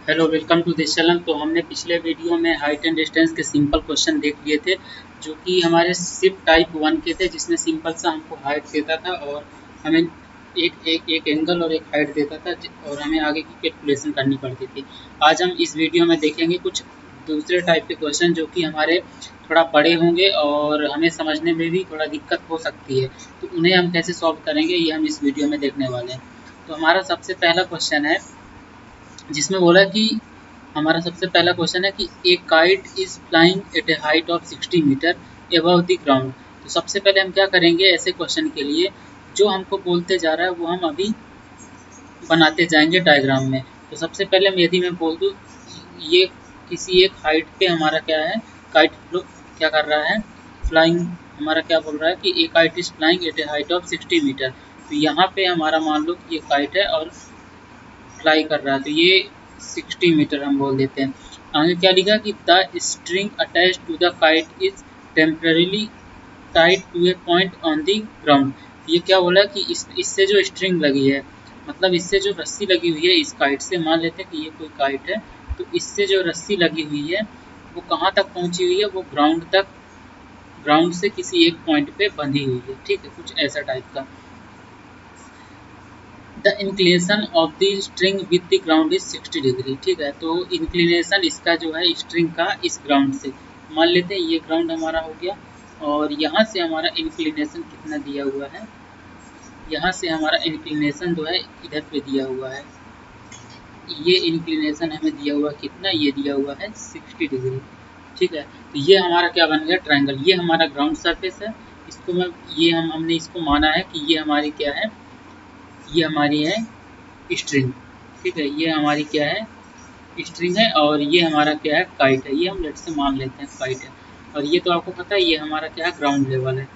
Hello, welcome to this channel. तो हमने पिछले वीडियो में हाइट एंड डिस्टेंस के सिंपल क्वेश्चन देख लिए थे, जो कि हमारे सिर्फ टाइप 1 के थे, जिसमें सिंपल सा हमको हाइट देता था और हमें एक एंगल और एक हाइट देता था और हमें आगे की कैलकुलेशन करनी पड़ती थी। आज हम इस वीडियो में देखेंगे कुछ दूसरे टाइप के क्वेश्चन, जो कि हमारे थोड़ा बड़े होंगे और हमें समझने में भी थोड़ा दिक्कत हो सकती है। तो उन्हें हम कैसे सॉल्व करेंगे, ये हम इस वीडियो में देखने वाले हैं। तो हमारा सबसे पहला क्वेश्चन है, जिसमें बोला कि हमारा सबसे पहला क्वेश्चन है कि a kite is flying at a height of 60 metre above the ground. तो सबसे पहले हम क्या करेंगे, ऐसे क्वेश्चन के लिए जो हमको बोलते जा रहा है वो हम अभी बनाते जाएंगे डायग्राम में। तो सबसे पहले यदि मैं बोल दूँ, ये किसी एक हाइट पे हमारा क्या है, काइट क्या कर रहा है, फ्लाइंग। हमारा क्या बोल रहा है कि a kite is flying at a height of 60 metre. तो यहाँ पे हमारा मान लो कि ये काइट है और फ्लाई कर रहा है, तो ये 60 मीटर हम बोल देते हैं। आगे क्या लिखा कि the string attach to the kite is temporarily tied to a point on the ground. ये क्या बोला कि इससे जो स्ट्रिंग लगी है, मतलब इससे जो रस्सी लगी हुई है इस काइट से, मान लेते हैं कि ये कोई काइट है, तो इससे जो रस्सी लगी हुई है वो कहाँ तक पहुँची हुई है, वो ग्राउंड तक, ग्राउंड से किसी एक पॉइंट पे बंधी हुई है। ठीक है, कुछ ऐसा टाइप का। The inclination of the string with the ground is 60 degree. ठीक है, तो इंक्लिनेशन इसका जो है स्ट्रिंग का इस ग्राउंड से, मान लेते हैं ये ग्राउंड हमारा हो गया और यहाँ से हमारा इंक्लिनेशन कितना दिया हुआ है, यहाँ से हमारा इंक्लिनेशन जो है इधर पे दिया हुआ है। ये इंक्लिनेशन हमें दिया हुआ कितना, ये दिया हुआ है 60 डिग्री। ठीक है, तो ये हमारा क्या बन गया, ट्रायंगल। ये हमारा ग्राउंड सरफेस है, इसको मैं ये हमने इसको माना है कि ये हमारी क्या है, ये हमारी है स्ट्रिंग। ठीक है, ये हमारी क्या है, स्ट्रिंग है और ये हमारा क्या है, काइट है। ये हम लेट से मान लेते हैं काइट है, और ये तो आपको पता है ये हमारा क्या है, ग्राउंड लेवल है।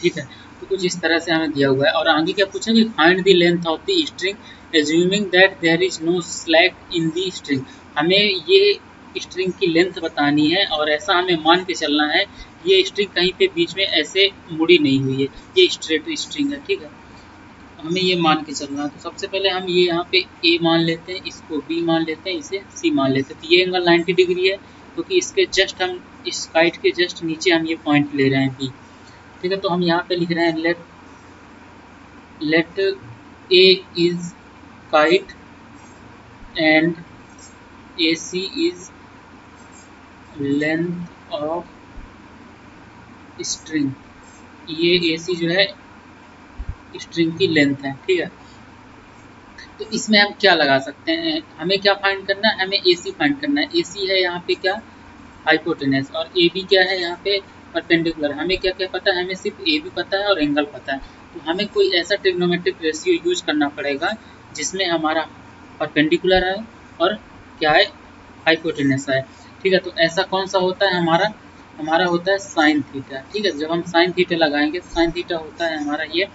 ठीक है, तो कुछ इस तरह से हमें दिया हुआ है। और आगे क्या पूछा कि find the length of the string assuming that there is no slack in the string. हमें ये स्ट्रिंग की लेंथ बतानी है और ऐसा हमें मान के चलना है ये स्ट्रिंग कहीं पे बीच में ऐसे मुड़ी नहीं हुई है, ये स्ट्रेट स्ट्रिंग है। ठीक है, हमें ये मान के चलना है। तो सबसे पहले हम ये यहाँ पे ए मान लेते हैं, इसको बी मान लेते हैं, इसे सी मान लेते हैं। तो ये एंगल 90 डिग्री है, क्योंकि इसके जस्ट हम इस काइट के जस्ट नीचे हम ये पॉइंट ले रहे हैं बी। ठीक है, तो हम यहाँ पे लिख रहे हैं let A is kite and A C is length of string. ये ए सी जो है स्ट्रिंग की लेंथ है। ठीक है, तो इसमें हम क्या लगा सकते हैं, हमें क्या फाइंड करना है, हमें ए सी फाइंड करना है। ए सी है यहाँ पे क्या, हाइपोटेनस, और ए बी क्या है यहाँ पे, परपेंडिकुलर। हमें क्या क्या पता है, हमें सिर्फ ए बी पता है और एंगल पता है। तो हमें कोई ऐसा ट्रिग्नोमेट्रिक रेशियो यूज करना पड़ेगा जिसमें हमारा परपेंडिकुलर है और क्या है, हाइपोटेनस है। ठीक है, तो ऐसा कौन सा होता है हमारा, हमारा होता है साइन थीटा। ठीक है, जब हम साइन थीटा लगाएंगे, साइन थीटा होता है हमारा ये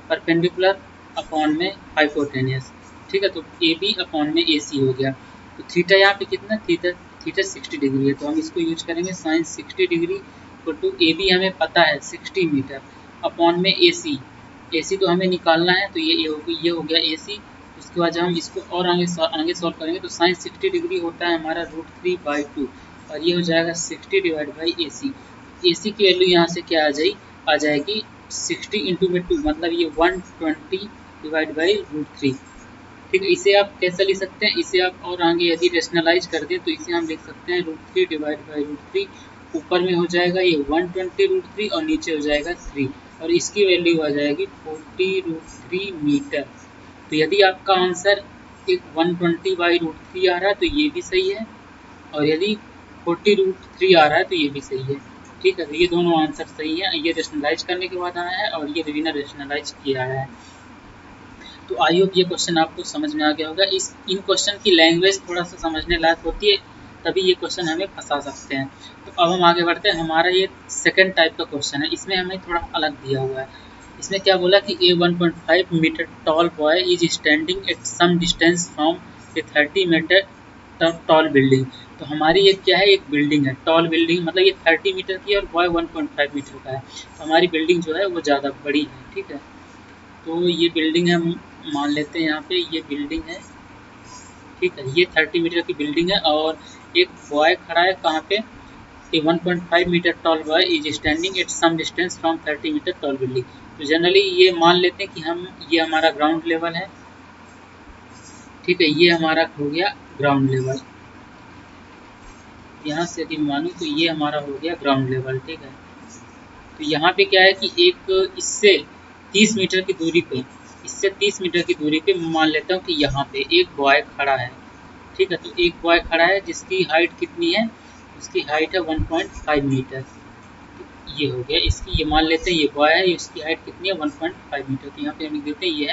परपेंडिकुलर अपॉन में हाइपोटेनियस। ठीक है, तो ए बी अपॉन में ए सी हो गया। तो थीटा यहाँ पे कितना, थीटा 60 डिग्री है, तो हम इसको यूज करेंगे sine 60 degree to A B हमें पता है 60 मीटर अपॉन में ए सी तो हमें निकालना है, तो ये हो गया ए सी। उसके बाद जब हम इसको और आगे सॉल्व करेंगे, तो साइन 60 डिग्री होता है हमारा √3/2 और ये हो जाएगा 60 डिवाइड बाई ए सी की वैल्यू यहाँ से क्या आ जाएगी 60 इंटू में 2, मतलब ये 120 डिवाइड बाई √3। ठीक है, इसे आप कैसे लिख सकते हैं, इसे आप और आगे यदि रेशनलाइज कर दें तो इसे हम लिख सकते हैं √3 डिवाइड बाई √3। ऊपर में हो जाएगा ये 120 √3 और नीचे हो जाएगा 3, और इसकी वैल्यू आ जाएगी 40 √3 मीटर। तो यदि आपका आंसर एक 120/√3 आ रहा है तो ये भी सही है, और यदि 40 √3 आ रहा है तो ये भी सही है। ठीक है, तो ये दोनों आंसर सही है। ये रेशनलाइज करने के बाद आया है और ये बिना रेशनलाइज किया है। तो आई होप ये क्वेश्चन आपको समझ में आ गया होगा। इन क्वेश्चन की लैंग्वेज थोड़ा सा समझने लायक होती है, तभी ये क्वेश्चन हमें फंसा सकते हैं। तो अब हम आगे बढ़ते हैं। हमारा ये सेकंड टाइप का क्वेश्चन है, इसमें हमें थोड़ा अलग दिया हुआ है। इसमें क्या बोला कि a 1.5 metre tall boy is standing at some distance from a 30 metre tall building. तो हमारी ये क्या है, एक बिल्डिंग है, टॉल बिल्डिंग, मतलब ये 30 मीटर की है और बॉय 1.5 मीटर का है। तो हमारी बिल्डिंग जो है वो ज़्यादा बड़ी है। ठीक है, तो ये बिल्डिंग है, मान लेते हैं यहाँ पे ये बिल्डिंग है ठीक है, ये 30 मीटर की बिल्डिंग है और एक बॉय खड़ा है कहाँ पे, A 1.5 metre tall boy is standing at some distance from 30 metre tall building. तो जनरली ये मान लेते हैं कि ये हमारा ग्राउंड लेवल है, ठीक है, ये हमारा हो गया ग्राउंड लेवल। यहाँ से यदि मानूँ तो ये हमारा हो गया ग्राउंड लेवल, ठीक है। तो यहाँ पे क्या है कि एक इससे 30 मीटर की दूरी पे, इससे 30 मीटर की दूरी पे मान लेता हूँ कि यहाँ पे एक बॉय खड़ा है, ठीक है। तो एक बॉय खड़ा है जिसकी हाइट कितनी है, उसकी हाइट है 1.5 मीटर। तो ये हो गया इसकी, ये मान लेते हैं ये बॉय है, इसकी हाइट कितनी है 1.5 मीटर। तो यहाँ पे हम लिख देते हैं ये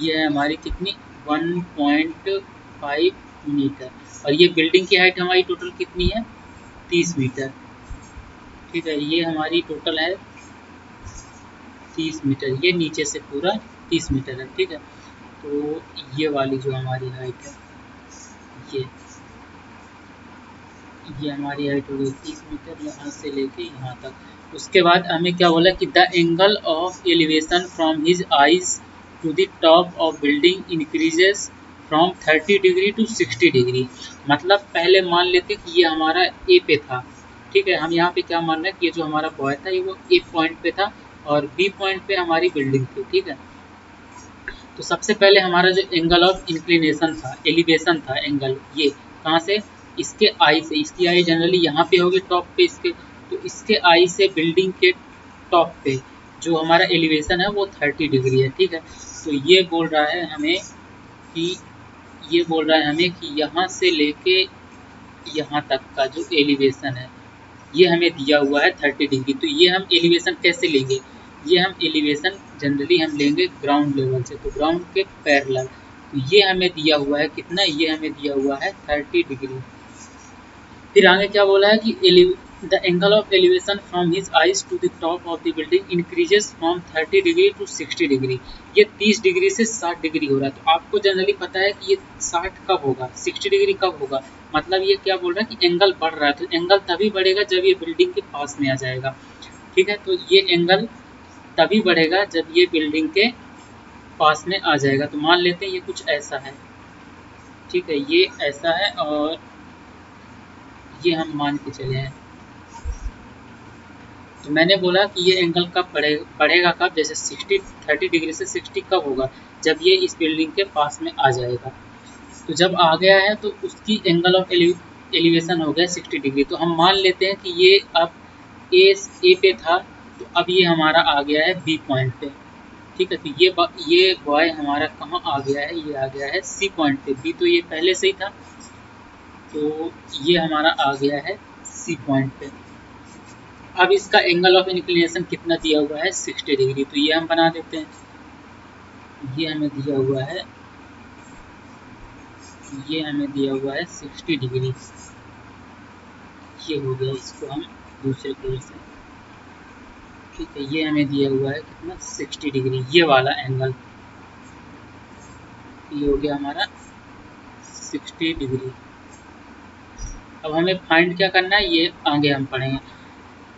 है हमारी कितनी 1.5 मीटर, और ये बिल्डिंग की हाइट हमारी टोटल कितनी है 30 मीटर, ठीक है। ये हमारी टोटल है 30 मीटर, ये नीचे से पूरा 30 मीटर है, ठीक है। तो ये वाली जो हमारी हाइट है, ये हमारी हाइट हो गई 30 मीटर यहाँ से लेके यहाँ तक। उसके बाद हमें क्या बोला कि the angle of elevation from his eyes to the top of building increases from 30 degree to 60 degree. मतलब पहले मान लेते कि ये हमारा ए पे था, ठीक है। हम यहाँ पे क्या मान रहे हैं कि ये जो हमारा बॉय था ये वो ए पॉइंट पे था और बी पॉइंट पे हमारी बिल्डिंग थी, ठीक है। तो सबसे पहले हमारा जो एंगल ऑफ इंक्लिनेशन था, एलिवेशन था एंगल, ये कहाँ से, इसके आई से, इसकी आई जनरली यहाँ पे होगी टॉप पे इसके, तो इसके आई से बिल्डिंग के टॉप पे जो हमारा एलिवेशन है वो 30 डिग्री है, ठीक है। तो ये बोल रहा है हमें कि यहाँ से लेके यहाँ तक का जो एलिवेशन है ये हमें दिया हुआ है 30 डिग्री। तो ये हम एलिवेशन कैसे लेंगे, ये हम एलिवेशन जनरली हम लेंगे ग्राउंड लेवल से, तो ग्राउंड के पैरेलल। तो ये हमें दिया हुआ है कितना, ये हमें दिया हुआ है 30 डिग्री। फिर आगे क्या बोला है कि the angle of elevation from his eyes to the top of the building increases from 30 degree to 60 degree. ये 30 डिग्री से 60 डिग्री हो रहा है। तो आपको जनरली पता है कि ये 60 कब होगा, 60 डिग्री कब होगा, मतलब ये क्या बोल रहा है कि एंगल बढ़ रहा है। तो एंगल तभी बढ़ेगा जब ये बिल्डिंग के पास में आ जाएगा, ठीक है। तो ये एंगल तभी बढ़ेगा जब ये बिल्डिंग के पास में आ जाएगा। तो मान लेते हैं ये कुछ ऐसा है, ठीक है, ये ऐसा है और ये हम मान के चले हैं। तो मैंने बोला कि ये एंगल कब बढ़ेगा कब, जैसे 30 डिग्री से 60 कब होगा, जब ये इस बिल्डिंग के पास में आ जाएगा। तो जब आ गया है तो उसकी एंगल ऑफ एलिवेशन हो गया 60 डिग्री। तो हम मान लेते हैं कि ये अब ए पे था, तो अब ये हमारा आ गया है बी पॉइंट पे, ठीक है। तो ये बॉय हमारा कहाँ आ गया है, ये आ गया है सी पॉइंट पे, बी तो ये पहले से ही था, तो ये हमारा आ गया है सी पॉइंट पे। अब इसका एंगल ऑफ इंक्लिनेशन कितना दिया हुआ है 60 डिग्री। तो ये हम बना देते हैं, ये हमें दिया हुआ है 60 डिग्री। ये हो गया, इसको हम दूसरे कलर से, ठीक है, ये हमें दिया हुआ है कितना 60 डिग्री, ये वाला एंगल, ये हो गया हमारा 60 डिग्री। अब हमें फाइंड क्या करना है, ये आगे हम पढ़ेंगे।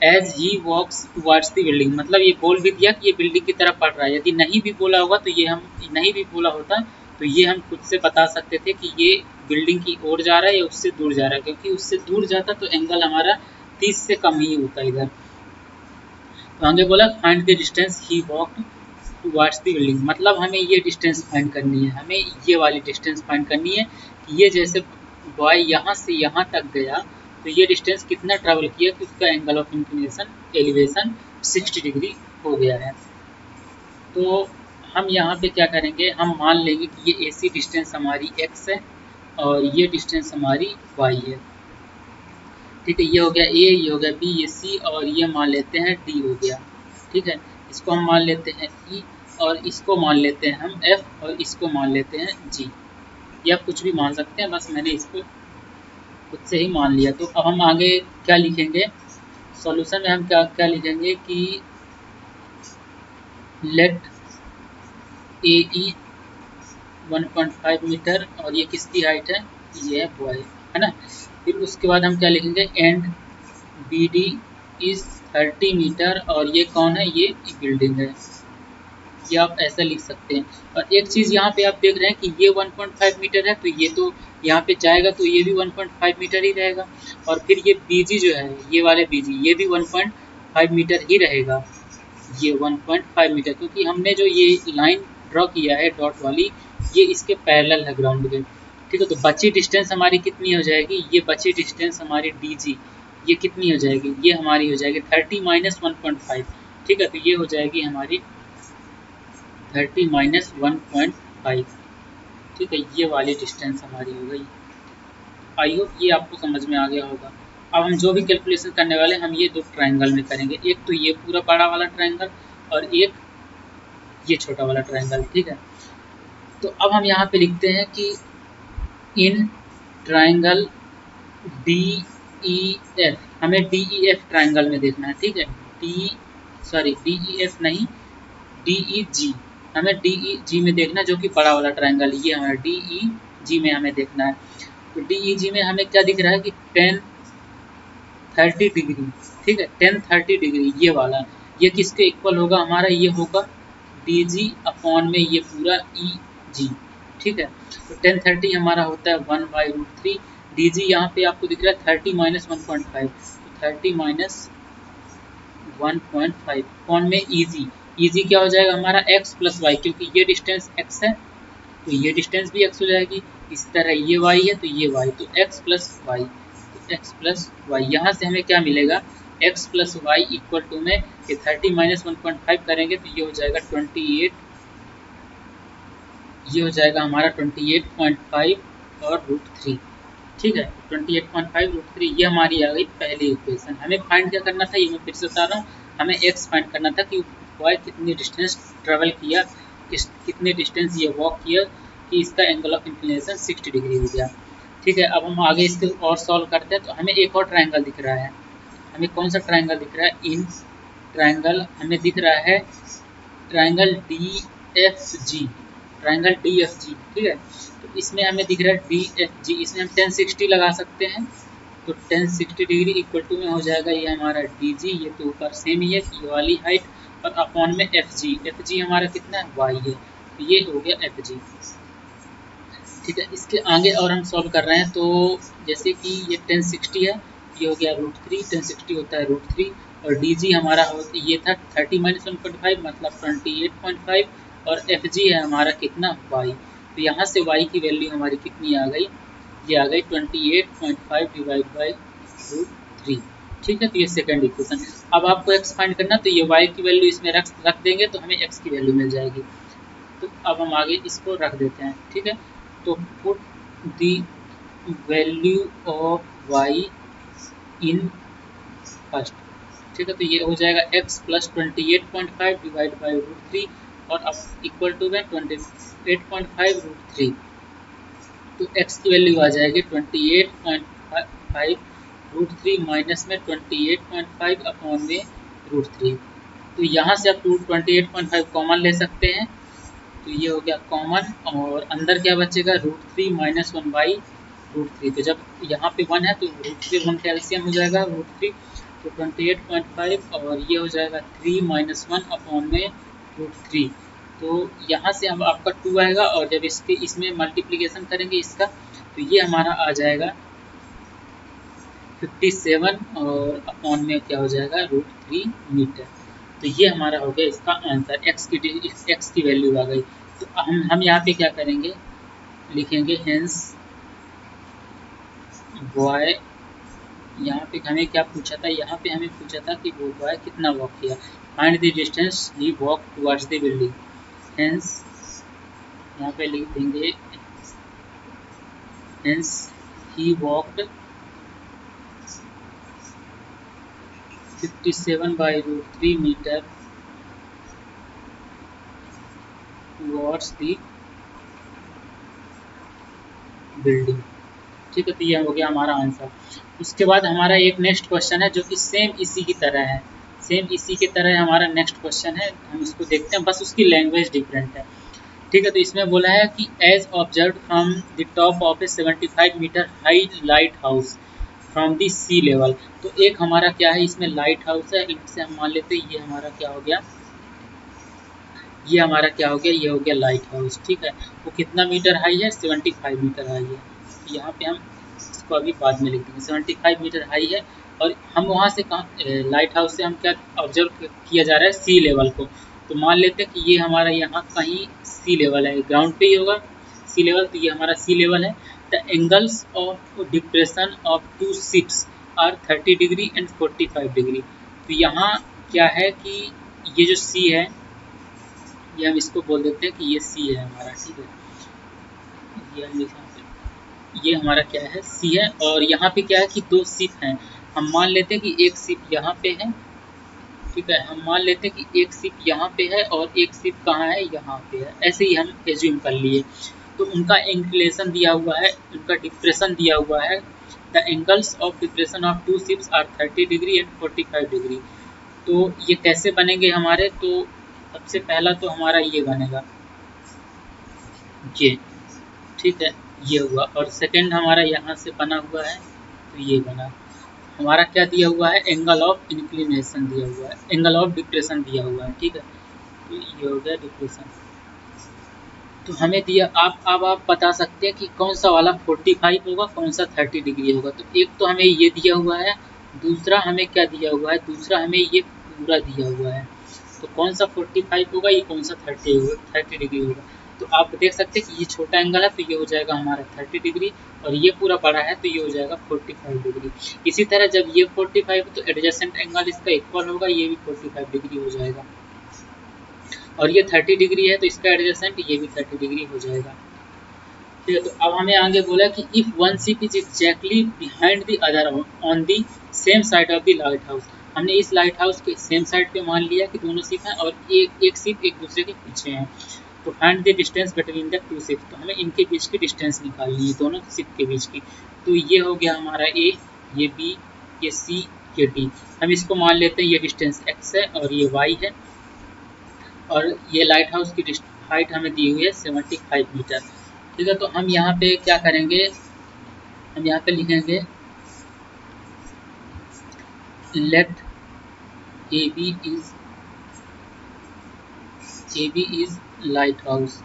As he walks towards the building, मतलब ये बोल भी दिया कि ये बिल्डिंग की तरफ बढ़ रहा है। यदि नहीं भी बोला होगा तो ये हम नहीं भी बोला होता तो ये हम खुद से बता सकते थे कि ये बिल्डिंग की ओर जा रहा है या उससे दूर जा रहा है, क्योंकि उससे दूर जाता तो एंगल हमारा 30 से कम ही होता इधर। तो आगे बोला find the distance he walked towards the building, मतलब हमें ये डिस्टेंस फाइंड करनी है, हमें ये वाली डिस्टेंस फाइंड करनी है कि ये जैसे बॉय यहाँ से यहाँ तक गया तो ये डिस्टेंस कितना ट्रैवल किया कि उसका angle of inclination elevation 60 degree हो गया है। तो हम यहाँ पे क्या करेंगे, हम मान लेंगे कि ये AC डिस्टेंस हमारी x है और ये डिस्टेंस हमारी y है, ठीक है। ये हो गया A, ये हो गया B, ये C और ये मान लेते हैं D हो गया, ठीक है। इसको हम मान लेते हैं E और इसको मान लेते हैं हम F और इसको मान लेते हैं G, या कुछ भी मान सकते हैं, बस मैंने इसको खुद से ही मान लिया। तो अब हम आगे क्या लिखेंगे, सॉल्यूशन में हम क्या लिखेंगे कि लेट AE 1.5 मीटर और ये किसकी हाइट है, ये है बॉय, है ना। फिर उसके बाद हम क्या लिखेंगे, एंड BD इज 30 मीटर और ये कौन है, ये बिल्डिंग है, ये आप ऐसा लिख सकते हैं। और एक चीज़ यहाँ पे आप देख रहे हैं कि ये 1.5 मीटर है, तो ये तो यहाँ पे जाएगा तो ये भी 1.5 मीटर ही रहेगा। और फिर ये बीजी जो है, ये वाले बीजी, ये भी 1.5 मीटर ही रहेगा, ये 1.5 मीटर, क्योंकि हमने जो ये लाइन ड्रॉ किया है डॉट वाली, ये इसके पैरेलल है ग्राउंड के। ठीक है, तो बची डिस्टेंस हमारी कितनी हो जाएगी, ये बची डिस्टेंस हमारी डी ये कितनी हो जाएगी, ये हमारी हो जाएगी 30 माइनस 1.5। ठीक है, तो ये हो जाएगी हमारी 30 माइनस 1.5। ठीक है, ये वाली डिस्टेंस हमारी हो गई। आई होप ये आपको समझ में आ गया होगा। अब हम जो भी कैलकुलेशन करने वाले हैं, हम ये दो ट्रायंगल में करेंगे, एक तो ये पूरा बड़ा वाला ट्रायंगल और एक ये छोटा वाला ट्रायंगल। ठीक है, तो अब हम यहाँ पे लिखते हैं कि in triangle D E F, हमें डी ई एफ ट्रायंगल में देखना है। ठीक है, डी ई एफ नहीं, डी ई जी, हमें डी ई जी में देखना है, जो कि बड़ा वाला ट्रायंगल, ये हमारा डी ई जी में हमें देखना है। तो डी ई जी में हमें क्या दिख रहा है कि 10-30 डिग्री। ठीक है, 10-30 डिग्री ये वाला, ये किसके इक्वल होगा हमारा, ये होगा डी जी अपॉन में ये पूरा ई जी। ठीक है, तो 10-30 हमारा होता है 1/√3। डी जी यहाँ पे आपको दिख रहा है 30 माइनस 1.5, तो 30 माइनस 1.5 अपॉन में ई जी क्या हो जाएगा हमारा x प्लस वाई, क्योंकि ये डिस्टेंस x है तो ये डिस्टेंस भी x हो जाएगी। इस तरह ये y है तो ये y, तो x प्लस वाई, तो x प्लस वाई। यहाँ से हमें क्या मिलेगा, x plus y equal to में ये 30 माइनस 1.5 करेंगे तो ये हो जाएगा 28, ये हो जाएगा हमारा 28.5 और √3। ठीक है, 28.5 √3 ये हमारी आ गई पहली इक्वेशन। हमें फाइंड क्या करना था, ये मैं फिर से बता रहा हूँ, हमें x फाइंड करना था कि y कितनी डिस्टेंस ट्रेवल किया, कितने डिस्टेंस ये वॉक किया कि इसका एंगल ऑफ इंक्लिनेशन 60 डिग्री हो गया। ठीक है, अब हम आगे इसके और सॉल्व करते हैं। तो हमें एक और ट्रायंगल दिख रहा है, हमें कौन सा ट्रायंगल दिख रहा है, इन ट्रायंगल हमें दिख रहा है triangle D F G, triangle D F G. ठीक है, तो इसमें हमें दिख रहा है डी एफ जी, इसमें हम 1060 लगा सकते हैं, तो 1060 डिग्री इक्वल टू में हो जाएगा ये हमारा डी जी, ये तो ऊपर सेम ही है ये वाली हाइट, और अपॉन में एफ जी हमारा कितना है, वाई है, तो ये हो गया एफ जी। ठीक है, इसके आगे और हम सॉल्व कर रहे हैं, तो जैसे कि ये 1060 है, ये हो गया √3, 1060 होता है √3, और डी जी हमारा ये था 30 माइनस 1.5 मतलब 28.5, और एफ जी है हमारा कितना, वाई। तो यहाँ से वाई की वैल्यू हमारी कितनी आ गई, ये आ गई 28.5 डिवाइड बाई √3। ठीक है, तो ये सेकंड इक्वेशन। अब आपको एक्स फाइंड करना, तो ये वाई की वैल्यू इसमें रख देंगे तो हमें एक्स की वैल्यू मिल जाएगी। तो अब हम आगे इसको रख देते हैं। ठीक है, तो put the value of y in first. ठीक है, तो ये हो जाएगा x प्लस 28.5 डिवाइड बाई √3 और अब इक्वल टू में 28.5 √3। तो x की वैल्यू आ जाएगी 28.5 √3 माइनस में 28.5 अपॉन में √3। तो यहाँ से आप 28.5 कॉमन ले सकते हैं, तो ये हो गया कॉमन, और अंदर क्या बचेगा, √3 माइनस 1/√3। तो जब यहाँ पे 1 है तो √3 1 कैल्शियम हो जाएगा √3, तो 28.5 और ये हो जाएगा 3 माइनस 1 अपॉन में √3। तो यहाँ से अब आपका 2 आएगा, और जब इसमें मल्टीप्लिकेशन करेंगे इसका, तो ये हमारा आ जाएगा 57 और अपॉन में क्या हो जाएगा, √3 मीटर। तो ये हमारा हो गया इसका आंसर, x की वैल्यू आ गई। तो हम यहाँ पे क्या करेंगे, लिखेंगे हेंस बॉय, यहाँ पे हमें क्या पूछा था, यहाँ पे हमें पूछा था कि वो बॉय कितना वॉक किया, find the distance he walk towards the building. Hence यहाँ पे लिख देंगे hence he walked 57/√3 metre towards the building. ठीक है, तो ये हो गया हमारा आंसर। उसके बाद हमारा एक नेक्स्ट क्वेश्चन है जो कि सेम इसी की तरह है, सेम इसी की तरह हमारा नेक्स्ट क्वेश्चन है, हम इसको देखते हैं, बस उसकी लैंग्वेज डिफरेंट है। ठीक है, तो इसमें बोला है कि as observe from the top of a 75 metre high lighthouse from the sea level. तो एक हमारा क्या है, इसमें लाइट हाउस है, इनसे हम मान लेते हैं ये हमारा क्या हो गया, ये हमारा क्या हो गया, ये हो गया लाइट हाउस। ठीक है, वो कितना मीटर हाई है, 75 मीटर हाई है। तो यहाँ पे हम इसको अभी बाद में लिख देंगे, 75 मीटर हाई है। और हम वहाँ से कहाँ, लाइट हाउस से हम क्या ऑब्जर्व किया जा रहा है, सी लेवल को। तो मान लेते हैं कि ये हमारा यहाँ कहीं सी लेवल है, ग्राउंड पे ही होगा सी लेवल, तो ये हमारा सी लेवल है। The angles of depression of two ships are 30 degree and 45 degree. तो यहाँ क्या है कि ये जो सी है, ये हम इसको बोल देते हैं कि ये सी है हमारा। ठीक है, ये हम यहाँ पे, ये हमारा क्या है, सी है। और यहाँ पे क्या है कि दो शिप हैं। हम मान लेते हैं कि एक शिप यहाँ पे है। ठीक है, हम मान लेते हैं कि एक शिप यहाँ पे है और एक शिप कहाँ है, यहाँ पे है। ऐसे ही हम एज्यूम कर लिए। तो उनका इंक्लिनेशन दिया हुआ है, उनका डिप्रेशन दिया हुआ है। The angles of depression of two ships are 30 degree and 45 degree. तो ये कैसे बनेंगे हमारे, तो सबसे पहला तो हमारा ये बनेगा, ये। ठीक है, ये हुआ। और सेकंड हमारा यहाँ से बना हुआ है, तो ये बना। हमारा क्या दिया हुआ है, एंगल ऑफ इंक्लिनेशन दिया हुआ है, एंगल ऑफ डिप्रेशन दिया हुआ है। ठीक है, तो ये हो गया डिप्रेशन। तो हमें दिया, अब आप बता सकते हैं कि कौन सा वाला 45 होगा, कौन सा 30 डिग्री होगा। तो एक तो हमें ये दिया हुआ है, दूसरा हमें क्या दिया हुआ है, दूसरा हमें ये पूरा दिया हुआ है। तो कौन सा 45 होगा, ये कौन सा 30 डिग्री होगा। तो आप देख सकते हैं कि ये छोटा एंगल है, तो ये हो जाएगा हमारा 30 डिग्री, और ये पूरा बड़ा है तो ये हो जाएगा 45 डिग्री। इसी तरह जब ये 45 तो एडजेसेंट एंगल इसका इक्वल होगा, ये भी 45 डिग्री हो जाएगा। और ये 30 डिग्री है तो इसका एडजेसेंट ये भी 30 डिग्री हो जाएगा। ठीक है, तो अब हमें आगे बोला कि if one ship is exactly behind the other on the same side of the light house. हमने इस लाइट हाउस के सेम साइड पे मान लिया कि दोनों शिप हैं और एक शिप एक दूसरे के पीछे हैं। तो find the distance between the two ship. तो हमें इनके बीच की डिस्टेंस निकालनी है, दोनों शिप के बीच की। तो ये हो गया हमारा ए, ये बी, ये सी, ये डी। हम इसको मान लेते हैं ये डिस्टेंस एक्स है और ये वाई है। और ये लाइट हाउस की हाइट हमें दी हुई है 75 मीटर। ठीक है, तो हम यहाँ पे क्या करेंगे, हम यहाँ पे लिखेंगे let A B is lighthouse,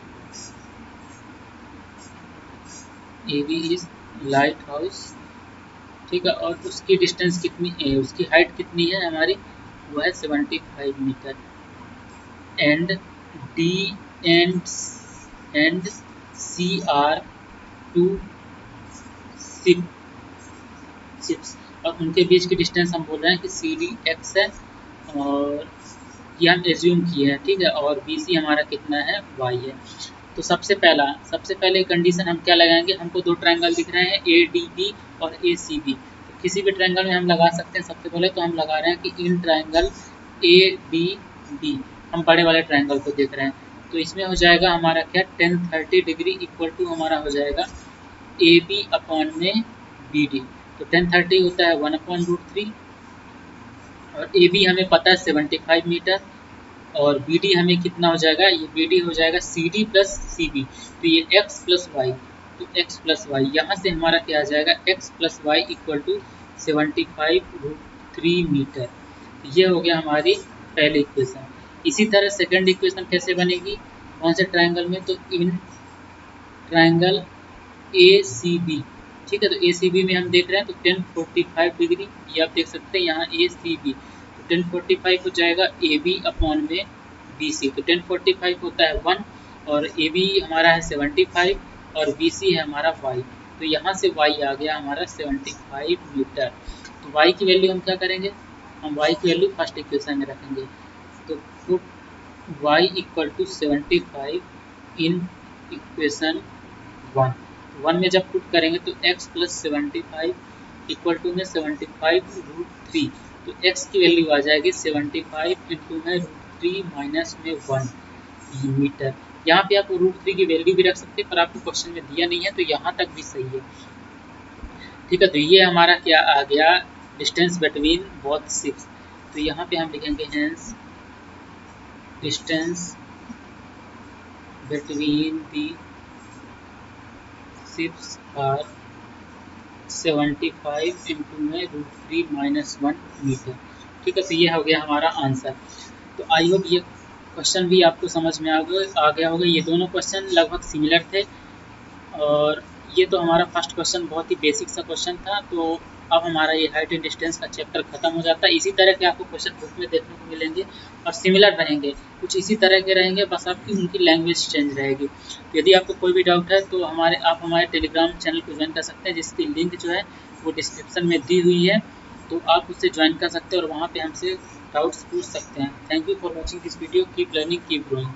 A B is lighthouse. ठीक है, और उसकी डिस्टेंस कितनी है, उसकी हाइट कितनी है हमारी, वो है 75 metre. And D and C are two ships, और उनके बीच की डिस्टेंस हम बोल रहे हैं कि सी डी एक्स है, और ये हम एज्यूम किए हैं। ठीक है, और बी सी हमारा कितना है, वाई है। तो सबसे पहले कंडीशन हम क्या लगाएंगे, हमको दो ट्रायंगल दिख रहे हैं ए डी बी और ए सी बी। तो किसी भी ट्रायंगल में हम लगा सकते हैं। सबसे पहले तो हम लगा रहे हैं कि in triangle A D B, हम बड़े वाले ट्रायंगल को देख रहे हैं। तो इसमें हो जाएगा हमारा क्या, 1030 डिग्री इक्वल टू हमारा हो जाएगा ए बी अपॉन में बी डी। तो 1030 होता है 1/√3, और ए बी हमें पता है 75 मीटर, और बी डी हमें कितना हो जाएगा, ये बी डी हो जाएगा C D plus C B. तो ये एक्स प्लस वाई, तो एक्स प्लस वाई यहाँ से हमारा क्या आ जाएगा, x plus y equal to 75√3 metre. ये हो गया हमारी पहली इक्वेशन। इसी तरह सेकंड इक्वेशन कैसे बनेगी, कौन से ट्रायंगल में, तो इन ट्रायंगल ए सी बी। ठीक है, तो ए सी बी में हम देख रहे हैं तो 1045 डिग्री, ये आप देख सकते हैं यहाँ ए सी बी। तो 1045 हो जाएगा ए बी अपॉन में बी सी। तो 1045 होता है 1, और ए बी हमारा है 75, और बी सी है हमारा वाई। तो यहाँ से वाई आ गया हमारा 75 मीटर। तो वाई की वैल्यू हम क्या करेंगे, हम वाई की वैल्यू फर्स्ट इक्वेशन में रखेंगे। तो put y equal to 75 in equation 1 में जब पुट करेंगे तो x प्लस 75 इक्वल टू में 75√3। तो x की वैल्यू आ जाएगी 75 इंटू में √3 माइनस में 1 मीटर। यहाँ पे आप √3 की वैल्यू भी रख सकते हैं, पर आपको क्वेश्चन में दिया नहीं है, तो यहाँ तक भी सही है। ठीक है, तो ये हमारा क्या आ गया, डिस्टेंस बिटवीन बोथ शिप्स। तो यहाँ पे हम लिखेंगे hence distance between the ships are 75 into में √3 माइनस 1 मीटर। ठीक है, तो ये हो गया हमारा आंसर। तो आई होप ये क्वेश्चन भी आपको समझ में आ गया होगा। ये दोनों क्वेश्चन लगभग सिमिलर थे और ये तो हमारा फर्स्ट क्वेश्चन बहुत ही बेसिक सा क्वेश्चन था। तो अब हमारा ये हाइट एंड डिस्टेंस का चैप्टर खत्म हो जाता है। इसी तरह के आपको क्वेश्चन बुक में देखने को मिलेंगे और सिमिलर रहेंगे, कुछ इसी तरह के रहेंगे, बस आपकी उनकी लैंग्वेज चेंज रहेगी। यदि आपको कोई भी डाउट है तो आप हमारे टेलीग्राम चैनल को ज्वाइन कर सकते हैं, जिसकी लिंक जो है वो डिस्क्रिप्शन में दी हुई है। तो आप उससे ज्वाइन कर सकते हैं और वहाँ पे हमसे डाउट्स पूछ सकते हैं। Thank you for watching this video. Keep learning, keep growing.